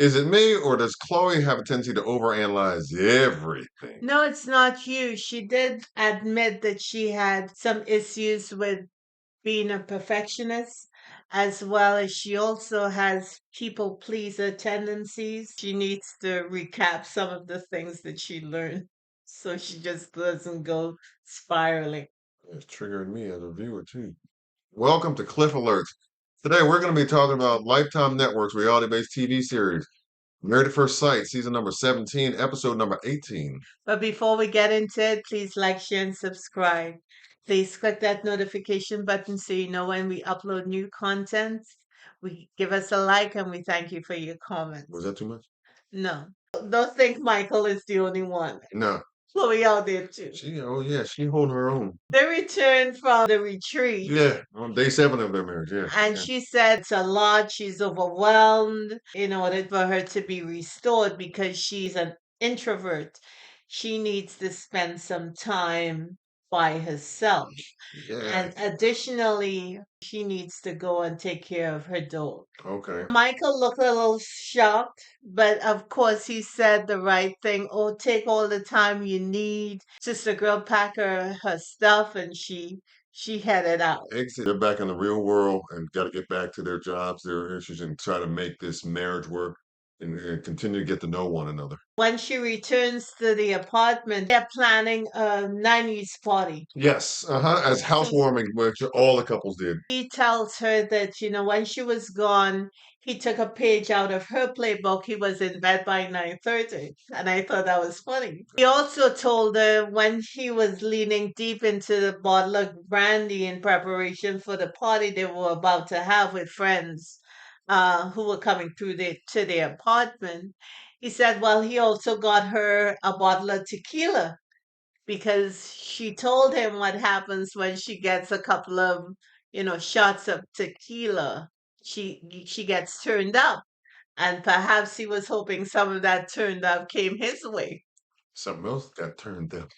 Is it me, or does Chloe have a tendency to overanalyze everything? No, it's not you. She did admit that she had some issues with being a perfectionist, as well as she also has people pleaser tendencies. She needs to recap some of the things that she learned so she just doesn't go spiraling. It's triggering me as a viewer too. Welcome to Cliff Alerts. Today we're going to be talking about Lifetime Network's reality-based TV series, Married at First Sight, season number 17, episode number 18. But before we get into it, please like, share, and subscribe. Please click that notification button so you know when we upload new content. We give us a like and we thank you for your comments. Was that too much? No, don't think Michael is the only one. No. Chloe out there too. She holding her own. They returned from the retreat. Yeah, on day 7 of their marriage. Yeah. And she said it's a lot. She's overwhelmed in order for her to be restored because she's an introvert. She needs to spend some time by herself. Yeah. And additionally, she needs to go and take care of her dog. Okay. Michael looked a little shocked, but of course he said the right thing. Oh, take all the time you need. Sister girl pack her stuff and she headed out. Exit. They're back in the real world and got to get back to their jobs, their issues, and try to make this marriage work and continue to get to know one another. When she returns to the apartment, they're planning a 90s party. Yes, as housewarming, which all the couples did. He tells her that, when she was gone, he took a page out of her playbook. He was in bed by 9:30. And I thought that was funny. He also told her when he was leaning deep into the bottle of brandy in preparation for the party they were about to have with friends who were coming to their apartment. He said, well, he also got her a bottle of tequila because she told him what happens when she gets a couple of, shots of tequila. She gets turned up, and perhaps he was hoping some of that turned up came his way. Something else got turned up.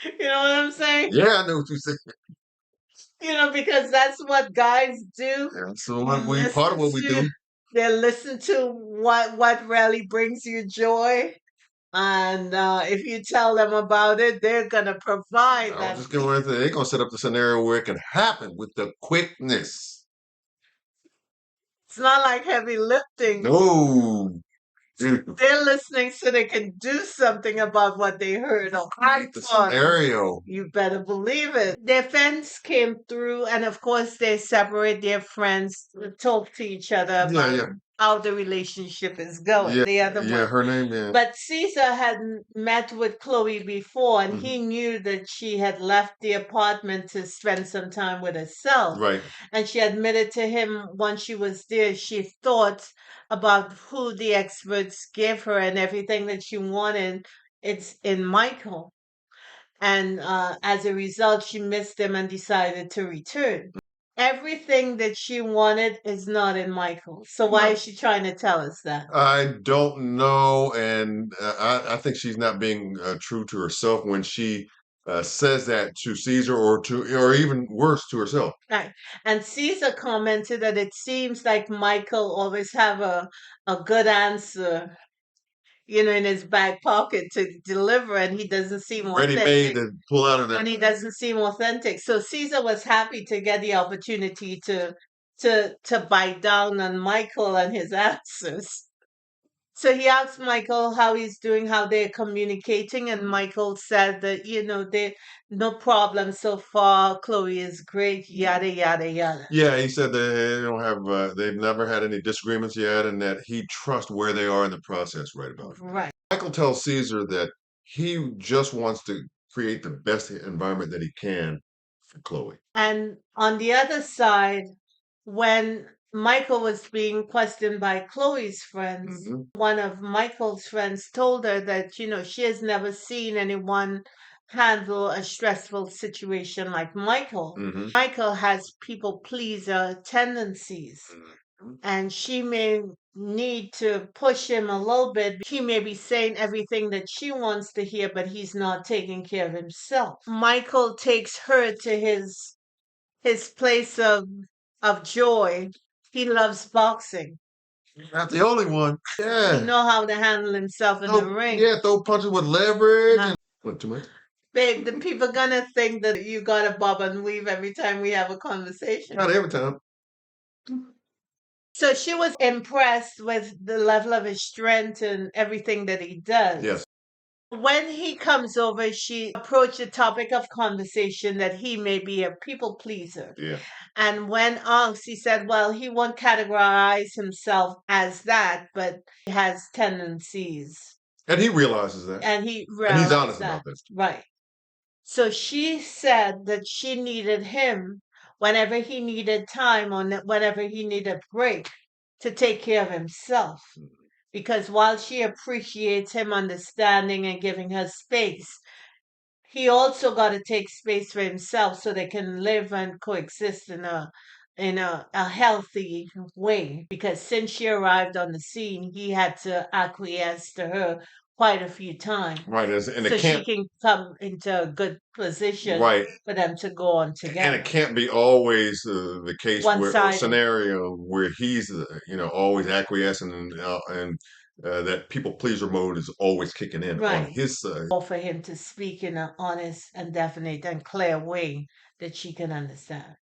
You know what I'm saying? Yeah, I know what you're saying. Because that's what guys do. That's the one part of what we do. They listen to what really brings you joy. And if you tell them about it, they're gonna provide I that. was just going to say, they're going to set up the scenario where it can happen with the quickness. It's not like heavy lifting. No. They're listening so they can do something about what they heard or act The on. scenario. You better believe it. Their friends came through, and of course, they separate their friends, talk to each other about how the relationship is going. Yeah, The other one. her name, yeah. But Caesar had met with Chloe before, and he knew that she had left the apartment to spend some time with herself. Right. And she admitted to him when she was there, she thought about who the experts gave her and everything that she wanted. It's in Michael. And as a result, she missed him and decided to return. Everything that she wanted is not in Michael. So why is she trying to tell us that? I don't know, and I think she's not being true to herself when she says that to Caesar, or even worse, to herself. Right. And Caesar commented that it seems like Michael always have a good answer, in his back pocket to deliver, and he doesn't seem Ready made to pull out of that. And he doesn't seem authentic. So Caesar was happy to get the opportunity to bite down on Michael and his answers. So he asked Michael how he's doing, how they're communicating, and Michael said that, they no problem so far. Chloe is great, yada yada yada. Yeah, he said they don't have, they've never had any disagreements yet, and that he trusts where they are in the process right about it. Right. Michael tells Caesar that he just wants to create the best environment that he can for Chloe. And on the other side, when Michael was being questioned by Chloe's friends, one of Michael's friends told her that, she has never seen anyone handle a stressful situation like Michael. Michael has people pleaser tendencies, and she may need to push him a little bit. He may be saying everything that she wants to hear, but he's not taking care of himself. Michael takes her to his place of of joy. He loves boxing. Not the only one. He Yeah. know how to handle himself in the ring. Yeah, throw punches with leverage. Uh-huh. And what, too much? Babe, the people gonna think that you gotta bob and weave every time we have a conversation. Not every time. So she was impressed with the level of his strength and everything that he does. Yes. When he comes over, she approached the topic of conversation that he may be a people pleaser. Yeah. And when asked, he said, well, he won't categorize himself as that, but he has tendencies. And he realizes that. And he And realized he's honest that. about this. Right. So she said that she needed him whenever he needed time or whenever he needed a break to take care of himself. Because while she appreciates him understanding and giving her space, he also got to take space for himself so they can live and coexist in a healthy way. Because since she arrived on the scene, he had to acquiesce to her quite a few times. Right. And So it she can't, can come into a good position right. for them to go on And together. it can't be always the case where, or One-sided. scenario where he's, always acquiescing and that people pleaser mode is always kicking in on Right. his side. Or for him to speak in an honest and definite and clear way that she can understand.